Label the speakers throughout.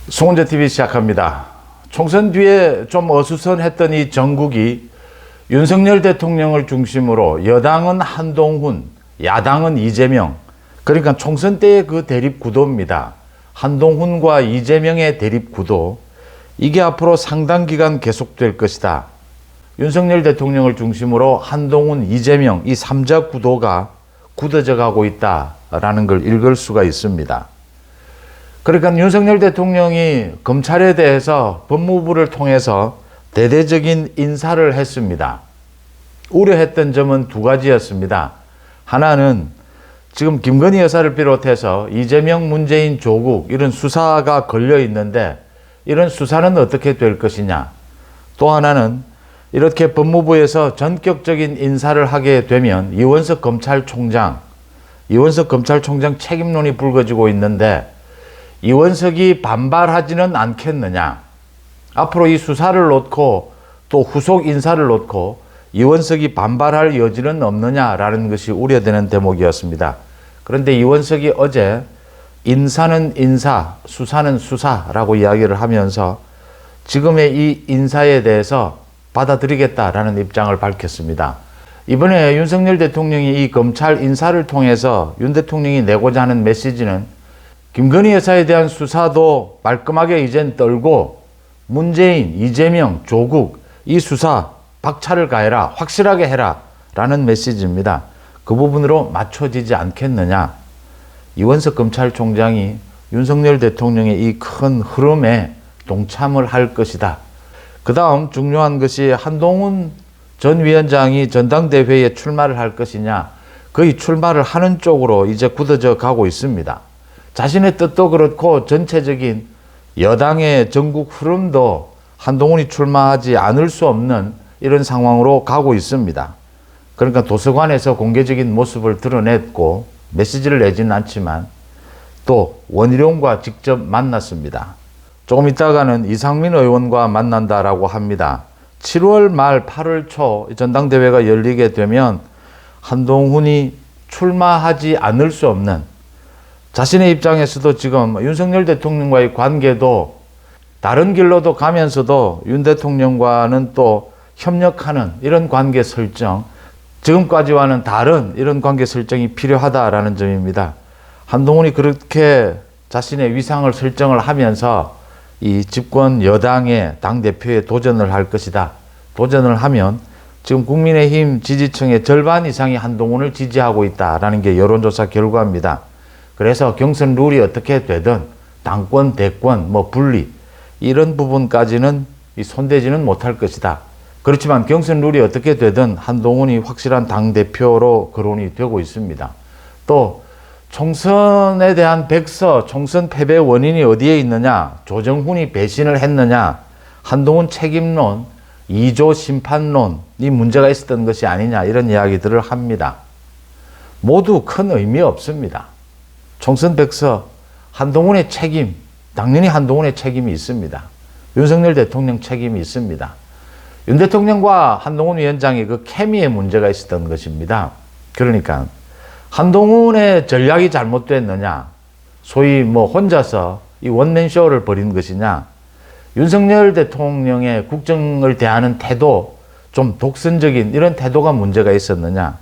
Speaker 1: 송은재TV 시작합니다. 총선 뒤에 좀 어수선했던 이 전국이 윤석열 대통령을 중심으로 여당은 한동훈, 야당은 이재명, 그러니까 총선 때의 그 대립 구도입니다. 한동훈과 이재명의 대립 구도, 이게 앞으로 상당 기간 계속될 것이다. 윤석열 대통령을 중심으로 한동훈, 이재명 이 3자 구도가 굳어져 가고 있다라는 걸 읽을 수가 있습니다. 그러니까 윤석열 대통령이 검찰에 대해서 법무부를 통해서 대대적인 인사를 했습니다. 우려했던 점은 두 가지였습니다. 하나는 지금 김건희 여사를 비롯해서 이재명, 문재인, 조국 이런 수사가 걸려 있는데 이런 수사는 어떻게 될 것이냐. 또 하나는 이렇게 법무부에서 전격적인 인사를 하게 되면 이원석 검찰총장 책임론이 불거지고 있는데 이원석이 반발하지는 않겠느냐. 앞으로 이 수사를 놓고 또 후속 인사를 놓고 이원석이 반발할 여지는 없느냐라는 것이 우려되는 대목이었습니다. 그런데 이원석이 어제 인사는 인사, 수사는 수사라고 이야기를 하면서 지금의 이 인사에 대해서 받아들이겠다라는 입장을 밝혔습니다. 이번에 윤석열 대통령이 이 검찰 인사를 통해서 윤 대통령이 내고자 하는 메시지는 김건희 여사에 대한 수사도 말끔하게 이젠 떨고 문재인, 이재명, 조국 이 수사 박차를 가해라, 확실하게 해라 라는 메시지입니다. 그 부분으로 맞춰지지 않겠느냐. 이원석 검찰총장이 윤석열 대통령의 이 큰 흐름에 동참을 할 것이다. 그 다음 중요한 것이 한동훈 전 위원장이 전당대회에 출마를 할 것이냐. 거의 출마를 하는 쪽으로 이제 굳어져 가고 있습니다. 자신의 뜻도 그렇고 전체적인 여당의 전국 흐름도 한동훈이 출마하지 않을 수 없는 이런 상황으로 가고 있습니다. 그러니까 도서관에서 공개적인 모습을 드러냈고 메시지를 내지는 않지만 또 원희룡과 직접 만났습니다. 조금 있다가는 이상민 의원과 만난다라고 합니다. 7월 말 8월 초 전당대회가 열리게 되면 한동훈이 출마하지 않을 수 없는, 자신의 입장에서도 지금 윤석열 대통령과의 관계도 다른 길로도 가면서도 윤 대통령과는 또 협력하는 이런 관계 설정, 지금까지와는 다른 이런 관계 설정이 필요하다라는 점입니다. 한동훈이 그렇게 자신의 위상을 설정을 하면서 이 집권 여당의 당대표에 도전을 할 것이다. 도전을 하면 지금 국민의힘 지지층의 절반 이상이 한동훈을 지지하고 있다라는 게 여론조사 결과입니다. 그래서 경선 룰이 어떻게 되든 당권, 대권, 분리 이런 부분까지는 손대지는 못할 것이다. 그렇지만 경선 룰이 어떻게 되든 한동훈이 확실한 당대표로 거론이 되고 있습니다. 또 총선에 대한 백서, 총선 패배 원인이 어디에 있느냐, 조정훈이 배신을 했느냐, 한동훈 책임론, 2조 심판론이 문제가 있었던 것이 아니냐 이런 이야기들을 합니다. 모두 큰 의미 없습니다. 총선 백서, 한동훈의 책임, 당연히 한동훈의 책임이 있습니다. 윤석열 대통령 책임이 있습니다. 윤 대통령과 한동훈 위원장이 그 케미에 문제가 있었던 것입니다. 그러니까 한동훈의 전략이 잘못됐느냐, 소위 혼자서 이 원맨쇼를 벌인 것이냐, 윤석열 대통령의 국정을 대하는 태도, 좀 독선적인 이런 태도가 문제가 있었느냐,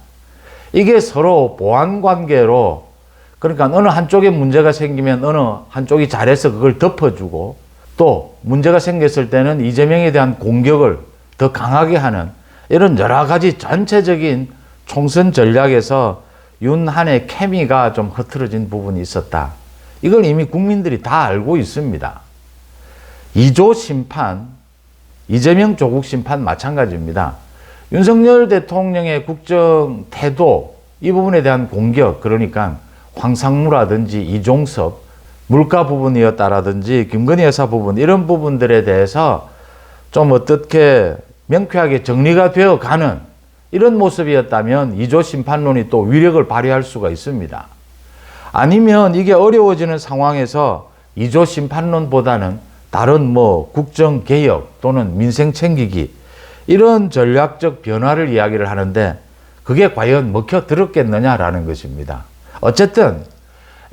Speaker 1: 이게 서로 보완관계로, 그러니까 어느 한쪽에 문제가 생기면 어느 한쪽이 잘해서 그걸 덮어주고 또 문제가 생겼을 때는 이재명에 대한 공격을 더 강하게 하는 이런 여러 가지 전체적인 총선 전략에서 윤한의 케미가 좀 흐트러진 부분이 있었다. 이걸 이미 국민들이 다 알고 있습니다. 2조 심판, 이재명 조국 심판 마찬가지입니다. 윤석열 대통령의 국정 태도, 이 부분에 대한 공격, 그러니까 황상무라든지 이종섭, 물가 부분이었다라든지 김건희 여사 부분, 이런 부분들에 대해서 좀 어떻게 명쾌하게 정리가 되어 가는 이런 모습이었다면 2조 심판론이 또 위력을 발휘할 수가 있습니다. 아니면 이게 어려워지는 상황에서 2조 심판론보다는 다른 국정개혁 또는 민생 챙기기 이런 전략적 변화를 이야기를 하는데 그게 과연 먹혀 들었겠느냐라는 것입니다. 어쨌든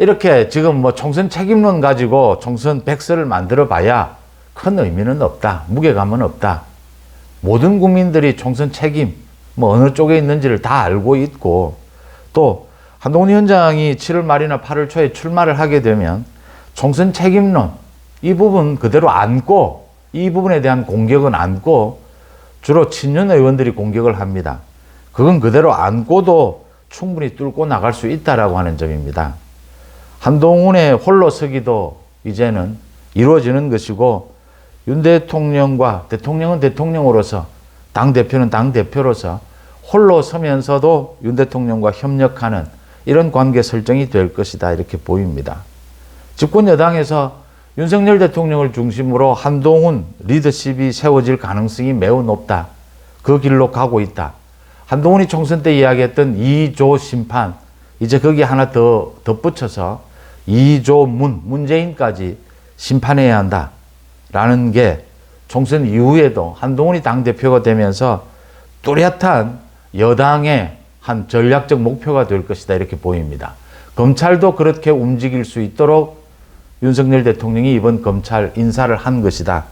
Speaker 1: 이렇게 지금 뭐 총선 책임론 가지고 총선 백서를 만들어 봐야 큰 의미는 없다. 무게감은 없다. 모든 국민들이 총선 책임, 뭐 어느 쪽에 있는지를 다 알고 있고, 또 한동훈 위원장이 7월 말이나 8월 초에 출마를 하게 되면 총선 책임론, 이 부분 그대로 안고, 이 부분에 대한 공격은 안고, 주로 친윤 의원들이 공격을 합니다. 그건 그대로 안고도 충분히 뚫고 나갈 수 있다라고 하는 점입니다. 한동훈의 홀로 서기도 이제는 이루어지는 것이고, 윤 대통령과 대통령은 대통령으로서, 당대표는 당대표로서 홀로 서면서도 윤 대통령과 협력하는 이런 관계 설정이 될 것이다, 이렇게 보입니다. 집권 여당에서 윤석열 대통령을 중심으로 한동훈 리더십이 세워질 가능성이 매우 높다. 그 길로 가고 있다. 한동훈이 총선 때 이야기했던 2조 심판, 이제 거기 하나 더 덧붙여서 2조 문재인까지 심판해야 한다. 라는 게 총선 이후에도 한동훈이 당대표가 되면서 뚜렷한 여당의 한 전략적 목표가 될 것이다, 이렇게 보입니다. 검찰도 그렇게 움직일 수 있도록 윤석열 대통령이 이번 검찰 인사를 한 것이다.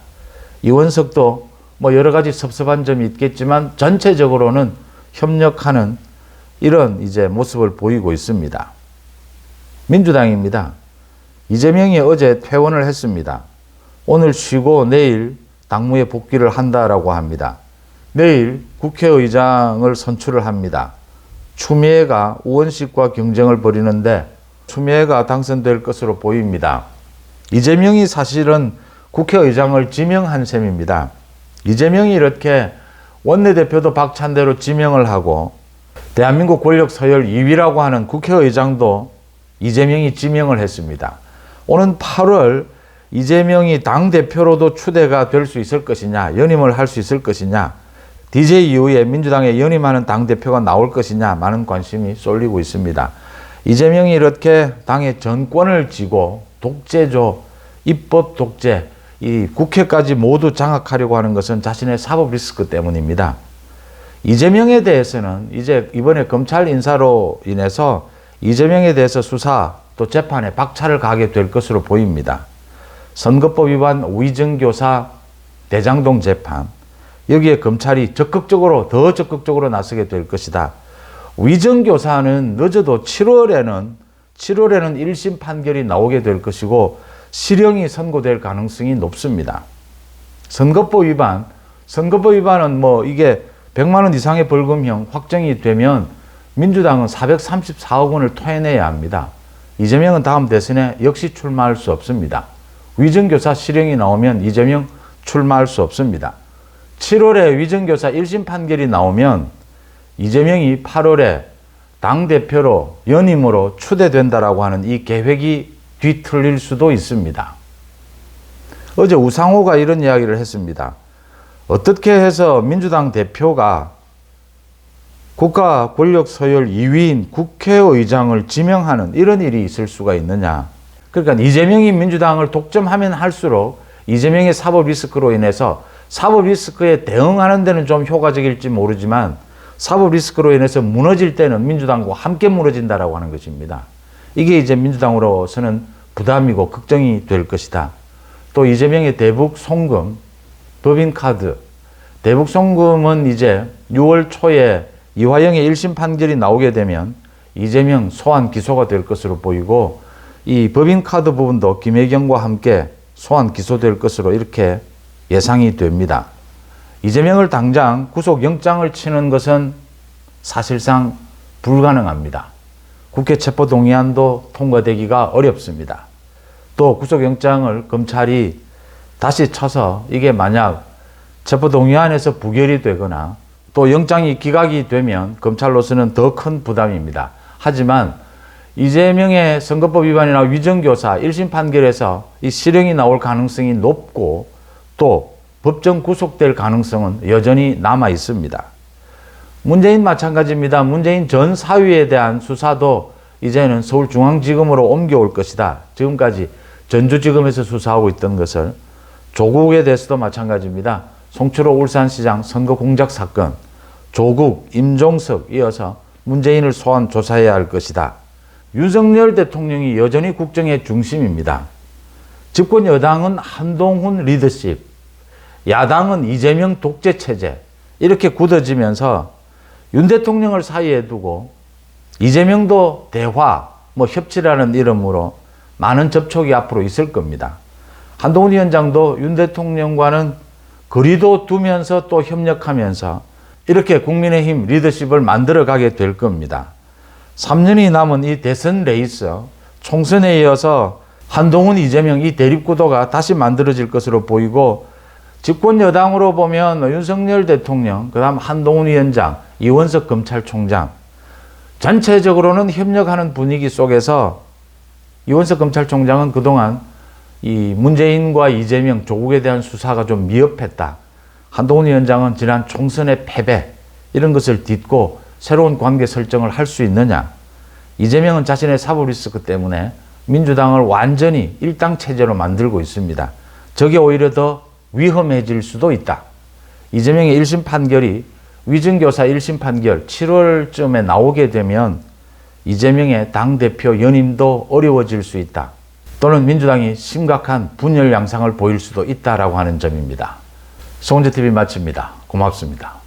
Speaker 1: 이원석도 뭐 여러 가지 섭섭한 점이 있겠지만 전체적으로는 협력하는 이런 이제 모습을 보이고 있습니다. 민주당입니다. 이재명이 어제 퇴원을 했습니다. 오늘 쉬고 내일 당무에 복귀를 한다라고 합니다. 내일 국회의장을 선출을 합니다. 추미애가 우원식과 경쟁을 벌이는데 추미애가 당선될 것으로 보입니다. 이재명이 사실은 국회의장을 지명한 셈입니다. 이재명이 이렇게 원내대표도 박찬대로 지명을 하고 대한민국 권력 서열 2위라고 하는 국회의장도 이재명이 지명을 했습니다. 오는 8월 이재명이 당대표로도 추대가 될 수 있을 것이냐, 연임을 할 수 있을 것이냐, DJ 이후에 민주당에 연임하는 당대표가 나올 것이냐, 많은 관심이 쏠리고 있습니다. 이재명이 이렇게 당의 전권을 쥐고 독재조, 입법 독재, 이 국회까지 모두 장악하려고 하는 것은 자신의 사법 리스크 때문입니다. 이재명에 대해서는 이제 이번에 검찰 인사로 인해서 이재명에 대해서 수사 또 재판에 박차를 가게 될 것으로 보입니다. 선거법 위반 위증교사 대장동 재판, 여기에 검찰이 더 적극적으로 나서게 될 것이다. 위증교사는 늦어도 7월에는 1심 판결이 나오게 될 것이고 실형이 선고될 가능성이 높습니다. 선거법 위반은 뭐 이게 100만 원 이상의 벌금형 확정이 되면 민주당은 434억 원을 토해내야 합니다. 이재명은 다음 대선에 역시 출마할 수 없습니다. 위증교사 실형이 나오면 이재명 출마할 수 없습니다. 7월에 위증교사 1심 판결이 나오면 이재명이 8월에 당대표로 연임으로 추대된다라고 하는 이 계획이 뒤틀릴 수도 있습니다. 어제 우상호가 이런 이야기를 했습니다. 어떻게 해서 민주당 대표가 국가 권력 서열 2위인 국회의장을 지명하는 이런 일이 있을 수가 있느냐. 그러니까 이재명이 민주당을 독점하면 할수록 이재명의 사법 리스크로 인해서 사법 리스크에 대응하는 데는 좀 효과적일지 모르지만 사법 리스크로 인해서 무너질 때는 민주당과 함께 무너진다라고 하는 것입니다. 이게 이제 민주당으로서는 부담이고 걱정이 될 것이다. 또 이재명의 대북 송금, 법인카드, 대북 송금은 이제 6월 초에 이화영의 1심 판결이 나오게 되면 이재명 소환 기소가 될 것으로 보이고 이 법인카드 부분도 김혜경과 함께 소환 기소될 것으로 이렇게 예상이 됩니다. 이재명을 당장 구속영장을 치는 것은 사실상 불가능합니다. 국회 체포동의안도 통과되기가 어렵습니다. 또 구속영장을 검찰이 다시 쳐서 이게 만약 체포동의안에서 부결이 되거나 또 영장이 기각이 되면 검찰로서는 더 큰 부담입니다. 하지만 이재명의 선거법 위반이나 위증교사 1심 판결에서 이 실형이 나올 가능성이 높고 또 법정 구속될 가능성은 여전히 남아 있습니다. 문재인 마찬가지입니다. 문재인 전 사위에 대한 수사도 이제는 서울중앙지검으로 옮겨올 것이다. 지금까지 전주지검에서 수사하고 있던 것을 조국에 대해서도 마찬가지입니다. 송철호 울산시장 선거 공작 사건, 조국, 임종석 이어서 문재인을 소환 조사해야 할 것이다. 윤석열 대통령이 여전히 국정의 중심입니다. 집권 여당은 한동훈 리더십, 야당은 이재명 독재 체제 이렇게 굳어지면서 윤 대통령을 사이에 두고 이재명도 대화, 협치라는 이름으로 많은 접촉이 앞으로 있을 겁니다. 한동훈 위원장도 윤 대통령과는 거리도 두면서 또 협력하면서 이렇게 국민의힘 리더십을 만들어가게 될 겁니다. 3년이 남은 이 대선 레이스, 총선에 이어서 한동훈, 이재명 이 대립구도가 다시 만들어질 것으로 보이고 집권 여당으로 보면 윤석열 대통령, 그 다음 한동훈 위원장, 이원석 검찰총장 전체적으로는 협력하는 분위기 속에서 이원석 검찰총장은 그동안 이 문재인과 이재명, 조국에 대한 수사가 좀 미흡했다. 한동훈 위원장은 지난 총선의 패배 이런 것을 딛고 새로운 관계 설정을 할 수 있느냐. 이재명은 자신의 사법 리스크 때문에 민주당을 완전히 일당 체제로 만들고 있습니다. 저게 오히려 더 위험해질 수도 있다. 이재명의 1심 판결이 위증교사 1심 판결 7월쯤에 나오게 되면 이재명의 당대표 연임도 어려워질 수 있다. 또는 민주당이 심각한 분열 양상을 보일 수도 있다라고 하는 점입니다. 송은재TV 마칩니다. 고맙습니다.